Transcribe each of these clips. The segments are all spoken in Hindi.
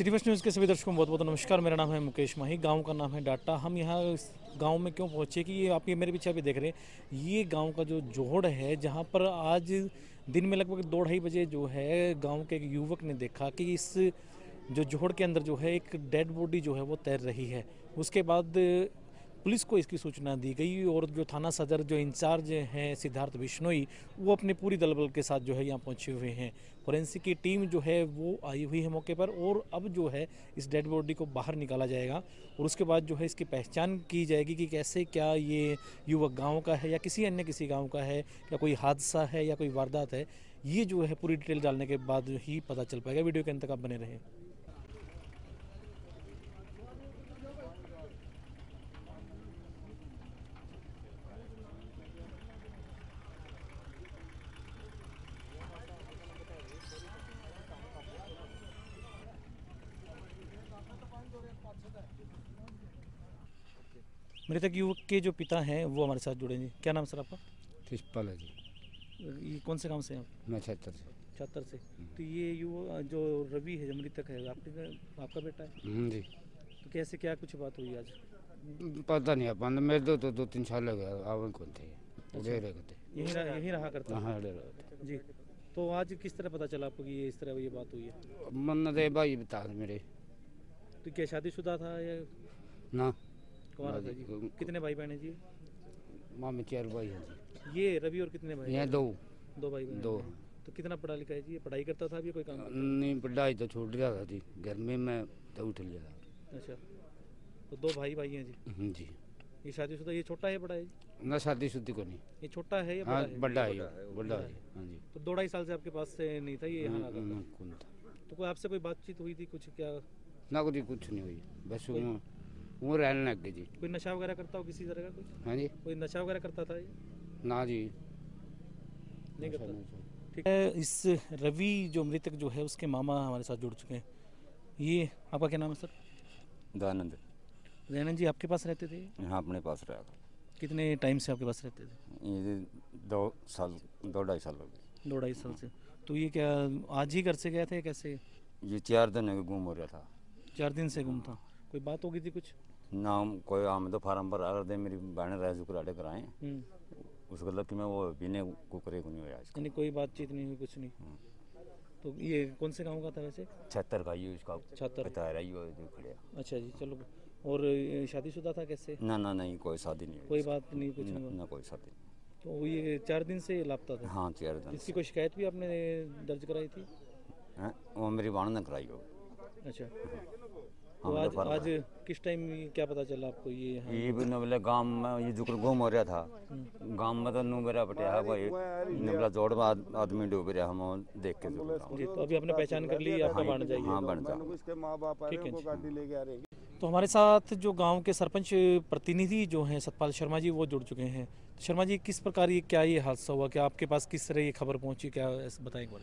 सिटी फर्स्ट न्यूज़ के सभी दर्शकों को बहुत बहुत नमस्कार। मेरा नाम है मुकेश माही। गांव का नाम है डाटा। हम यहाँ इस गांव में क्यों पहुँचे कि ये आप ये मेरे पीछे अभी देख रहे हैं, ये गांव का जो जोड़ है, जहां पर आज दिन में लगभग 2-2:30 बजे जो है गांव के एक युवक ने देखा कि इस जो जोड़ के अंदर जो है एक डेड बॉडी जो है वो तैर रही है। उसके बाद पुलिस को इसकी सूचना दी गई और जो थाना सदर जो इंचार्ज हैं सिद्धार्थ बिश्नोई, वो अपने पूरी दलबल के साथ जो है यहाँ पहुँचे हुए हैं। फोरेंसिक की टीम जो है वो आई हुई है मौके पर और अब जो है इस डेड बॉडी को बाहर निकाला जाएगा और उसके बाद जो है इसकी पहचान की जाएगी कि कैसे क्या ये युवक गाँव का है या किसी गाँव का है, या कोई हादसा है या कोई वारदात है। ये जो है पूरी डिटेल डालने के बाद ही पता चल पाएगा। वीडियो के अंत तक आप बने रहें। मृतक युवक के जो पिता हैं वो हमारे साथ जुड़े हैं। क्या नाम सर आपका? प्रिंसिपल है जी। ये कौन से गांव से हैं आप? मैं 76 से। 76 से। तो ये युवक जो रवि है, जो मृतक है, आपका बेटा है? जी। तो कैसे क्या कुछ बात हुई आज? पता नहीं अपन मेरे तो 2-3 साल हो गया आवन कौन थे उड़े रहे थे। यहीं रहा करता हाँ उड़े रहे जी। तो आज किस तरह पता चला आपको कि ये इस तरह ये बात हुई है? मन दे भाई बता मेरे तो क्या शादीशुदा था या ना कुंवारा था जी? कितने भाई बहन हैं जी? मामे 4 भाई हैं जी। ये रवि और कितने भाई? यहाँ 2 भाई बहन। 2। तो कितना पढ़ा लिखा है जी? ये पढ़ाई करता था अभी कोई काम? नहीं पढ़ाई तो छोड़ दिया था जी, घर में मैं तो उठ लिया था। अच्छा, तो 2 भाई हैं जी। जी। ये शादीशुदा, ये छोटा है बड़ा है? ना शादी शुद्धि को नहीं। ये छोटा है या हाँ बड़ा है? बड़ा है हाँ जी। तो 2-2.5 साल से आपके पास से नहीं था ये यहाँ आता था? कौन था? तो कोई आपसे कोई बातचीत हुई थी कुछ क्या? ना कुछ नहीं हुई, बस वो रहने लग गई जी। कोई नशा वगैरह करता हो किसी तरह का? कोई हाँ जी। कोई नशा वगैरह करता था ये? ना जी नहीं करता। ठीक है। इस रवि जो मृतक जो है उसके मामा हमारे साथ जुड़ चुके हैं। ये आपका क्या नाम है सर? दयानंद। दयानंद जी आपके पास रहते थे? यहाँ अपने पास रहा था। कितने टाइम से आपके पास रहते थे? ये 2-2.5 साल हो गए। 2-2.5 साल से। तो ये क्या आज ही घर से गए थे कैसे? ये 4 दिन है गुम हो रहा था। 4 दिन से गुम था। कोई बात हो गई थी कुछ? नाम कोई आम तो फार्म पर आ रहे मेरी बहन रह जो कराटे कराए उस गलत कि मैं वो पीने को करे को नहीं हुआ आज। यानी कोई बातचीत नहीं हुई कुछ नहीं? तो ये कौन से गांव का था वैसे? 76 का ये उसका 76 बता रहा है जो खड़े। अच्छा जी चलो। और शादीशुदा था कैसे? ना नहीं कोई शादी नहीं हुई। कोई बात नहीं कुछ नहीं? ना कोई शादी। तो ये 4 दिन से लापता था? हाँ 4 दिन। इसकी कोई शिकायत भी आपने दर्ज कराई थी? वो मेरी बहन ने कराई हो। अच्छा। तो आज किस टाइम क्या पता चला आपको ये भी बोले गांव में ये जुकर गुम हो रहा था। गांव में तो नू मेरा बटिया भाई बोला जोड़ में आदमी डूब रहा हम देख के जी। तो अभी आपने पहचान कर ली आपका बन जाएगी? हाँ बन जा। ठीक है। तो हमारे साथ जो गांव के सरपंच प्रतिनिधि जो हैं सतपाल शर्मा जी वो जुड़ चुके हैं। शर्मा जी किस प्रकार ये हादसा हुआ, क्या आपके पास किस तरह ये खबर पहुंची, क्या बताएं एक बार?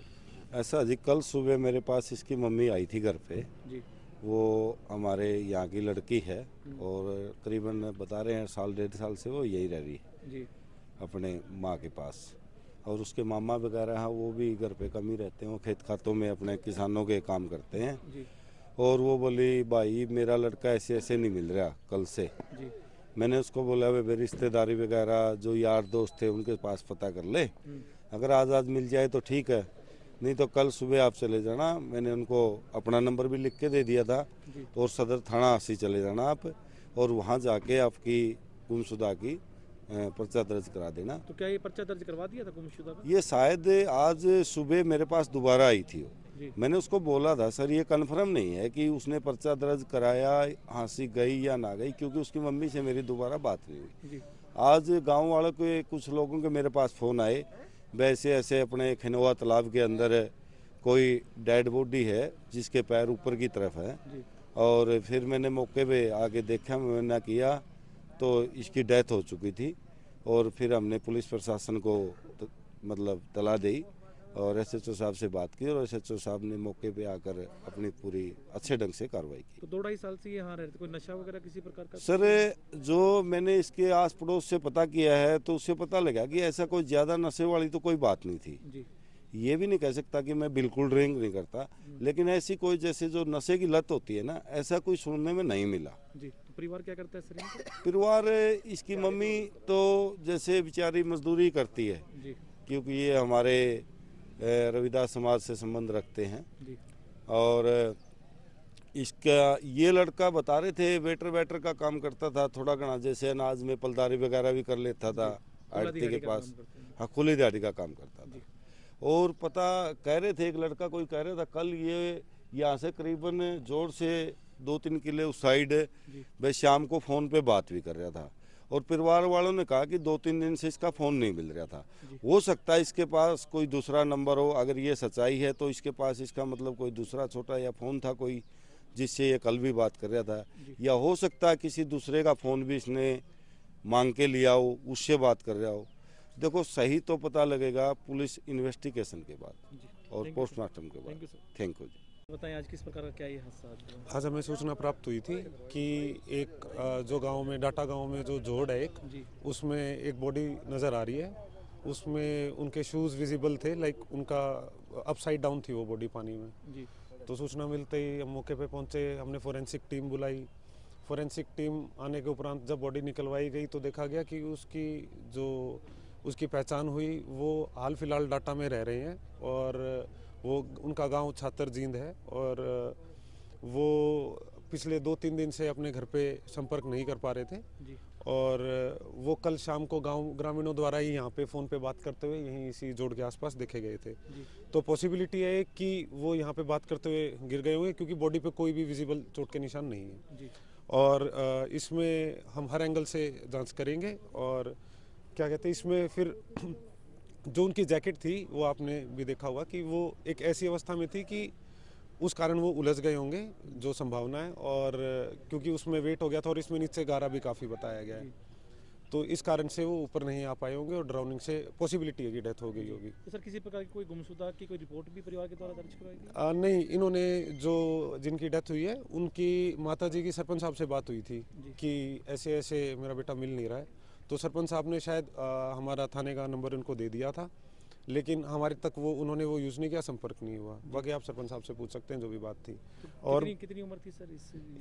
ऐसा जी, कल सुबह मेरे पास इसकी मम्मी आई थी घर पे जी। वो हमारे यहाँ की लड़की है और करीबन बता रहे हैं 1.5 साल से वो यही रह रही है जी अपने माँ के पास। और उसके मामा वगैरह हैं वो भी घर पे कम ही रहते हैं, वो खेत खातों में अपने किसानों के काम करते हैं जी। और वो बोली भाई मेरा लड़का ऐसे नहीं मिल रहा कल से जी। मैंने उसको बोला वे रिश्तेदारी वगैरह जो यार दोस्त थे उनके पास पता कर ले, अगर आज मिल जाए तो ठीक है, नहीं तो कल सुबह आप चले जाना। मैंने उनको अपना नंबर भी लिख के दे दिया था और सदर थाना से चले जाना आप और वहाँ जाके आपकी गुमशुदा की पर्चा दर्ज करा देना। तो क्या ये पर्चा दर्ज करवा दिया था गुमशुदा का? ये शायद आज सुबह मेरे पास दोबारा आई थी जी। मैंने उसको बोला था सर ये कन्फर्म नहीं है कि उसने पर्चा दर्ज कराया, हाँसी गई या ना गई, क्योंकि उसकी मम्मी से मेरी दोबारा बात नहीं हुई जी। आज गांव वालों के कुछ लोगों के मेरे पास फ़ोन आए, वैसे ऐसे अपने खिनवा तालाब के अंदर कोई डेड बॉडी है जिसके पैर ऊपर की तरफ है जी। और फिर मैंने मौके पे आके देखा, मैंने किया तो इसकी डेथ हो चुकी थी और फिर हमने पुलिस प्रशासन को मतलब तला दी और एसएचओ साहब से बात की और एसएचओ साहब ने मौके पे आकर अपनी पूरी अच्छे ढंग से कार्रवाई की। तो 2-2.5 साल से यहाँ रहते, कोई नशा वगैरह किसी प्रकार का? सर जो मैंने इसके आस पड़ोस से पता किया है तो उससे पता लगा कि ऐसा कोई ज़्यादा नशे वाली तो कोई बात नहीं थी जी। ये भी नहीं कह सकता कि मैं बिल्कुल ड्रिंक नहीं करता, लेकिन ऐसी कोई जैसे जो नशे की लत होती है ना, ऐसा कोई सुनने में नहीं मिला। जी, तो परिवार क्या करता है सर यहाँ पे? परिवार इसकी मम्मी तो जैसे बेचारी मजदूरी करती है, जी क्योंकि ये हमारे रविदास समाज से संबंध रखते हैं। जी और इसका ये लड़का बता रहे थे वेटर का काम करता था, थोड़ा घना जैसे अनाज में पलदारी वगैरह भी कर लेता था आड़ती के पास। हाँ, खुली दिहाड़ी का काम करता था। और पता कह रहे थे, एक लड़का कोई कह रहा था कल ये यहाँ से करीबन जोड़ से 2-3 किले उस साइड वह शाम को फ़ोन पे बात भी कर रहा था। और परिवार वालों ने कहा कि 2-3 दिन से इसका फ़ोन नहीं मिल रहा था। हो सकता है इसके पास कोई दूसरा नंबर हो, अगर ये सच्चाई है तो इसके पास इसका मतलब कोई दूसरा छोटा या फ़ोन था कोई, जिससे ये कल भी बात कर रहा था। या हो सकता है किसी दूसरे का फ़ोन भी इसने मांग के लिया हो, उससे बात कर रहा हो। देखो सही तो पता लगेगा पुलिस इन्वेस्टिगेशन के बाद और पोस्टमार्टम के बाद। थैंक यू जी। बताएं आज किस प्रकार का क्या ये हादसा हुआ? आज हमें सूचना प्राप्त हुई थी कि एक जो गांव में डाटा गांव में जो जोड़ है एक, उसमें एक बॉडी नज़र आ रही है। उसमें उनके शूज़ विजिबल थे, लाइक उनका अपसाइड डाउन थी वो बॉडी पानी में जी। तो सूचना मिलते ही हम मौके पे पहुंचे, हमने फोरेंसिक टीम बुलाई। फोरेंसिक टीम आने के उपरांत जब बॉडी निकलवाई गई तो देखा गया कि उसकी पहचान हुई। वो हाल फिलहाल डाटा में रह रहे हैं और वो उनका गांव छात्र जींद है और वो पिछले 2-3 दिन से अपने घर पे संपर्क नहीं कर पा रहे थे जी। और वो कल शाम को गांव ग्रामीणों द्वारा ही यहाँ पे फ़ोन पे बात करते हुए यहीं इसी जोड़ के आसपास देखे गए थे जी। तो पॉसिबिलिटी है कि वो यहाँ पे बात करते हुए गिर गए हुए, क्योंकि बॉडी पे कोई भी विजिबल चोट के निशान नहीं है जी। और इसमें हम हर एंगल से जांच करेंगे। और क्या कहते हैं इसमें फिर जो उनकी जैकेट थी वो आपने भी देखा होगा कि वो एक ऐसी अवस्था में थी कि उस कारण वो उलझ गए होंगे, जो संभावना है। और क्योंकि उसमें वेट हो गया था और इसमें नीचे गारा भी काफ़ी बताया गया है, तो इस कारण से वो ऊपर नहीं आ पाए होंगे और ड्राउनिंग से पॉसिबिलिटी है कि डेथ हो गई होगी। तो सर किसी प्रकार की कोई गुमशुदा की कोई रिपोर्ट भी परिवार के द्वारा दर्ज करवाई गई? नहीं, इन्होंने जिनकी डेथ हुई है उनकी माताजी की सरपंच साहब से बात हुई थी कि ऐसे ऐसे मेरा बेटा मिल नहीं रहा है। तो सरपंच साहब ने शायद हमारा थाने का नंबर उनको दे दिया था, लेकिन हमारे तक उन्होंने वो यूज़ नहीं किया, संपर्क नहीं हुआ। बाकी आप सरपंच साहब से पूछ सकते हैं जो भी बात थी। तो और कितनी उम्र थी सर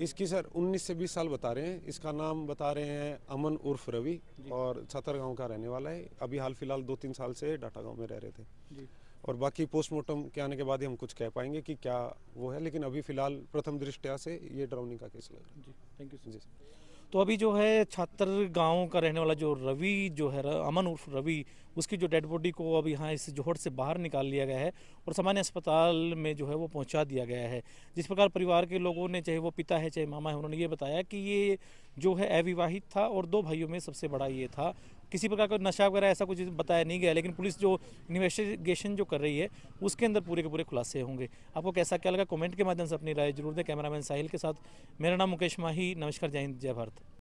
इसकी? सर 19 से 20 साल बता रहे हैं। इसका नाम बता रहे हैं अमन उर्फ रवि और छतर गाँव का रहने वाला है। अभी हाल फिलहाल 2-3 साल से डाटा गाँव में रह रहे थे जी। और बाकी पोस्टमार्टम के आने के बाद ही हम कुछ कह पाएंगे कि क्या वो है, लेकिन अभी फिलहाल प्रथम दृष्टया से ये ड्राउनिंग का केस लग रहा है जी। थैंक यू जी। तो अभी जो है छात्र गांव का रहने वाला जो रवि जो है अमन उर्फ रवि, उसकी जो डेड बॉडी को अब यहाँ इस जोहड़ से बाहर निकाल लिया गया है और सामान्य अस्पताल में जो है वो पहुँचा दिया गया है। जिस प्रकार परिवार के लोगों ने, चाहे वो पिता है चाहे मामा है, उन्होंने ये बताया कि ये जो है अविवाहित था और 2 भाइयों में सबसे बड़ा ये था। किसी प्रकार का नशा वगैरह ऐसा कुछ बताया नहीं गया, लेकिन पुलिस जो इन्वेस्टिगेशन जो कर रही है उसके अंदर पूरे के पूरे खुलासे होंगे। आपको कैसा क्या लगा कमेंट के माध्यम से अपनी राय जरूर दें। कैमरामैन साहिल के साथ मेरा नाम मुकेश माही। नमस्कार, जय हिंद, जय भारत।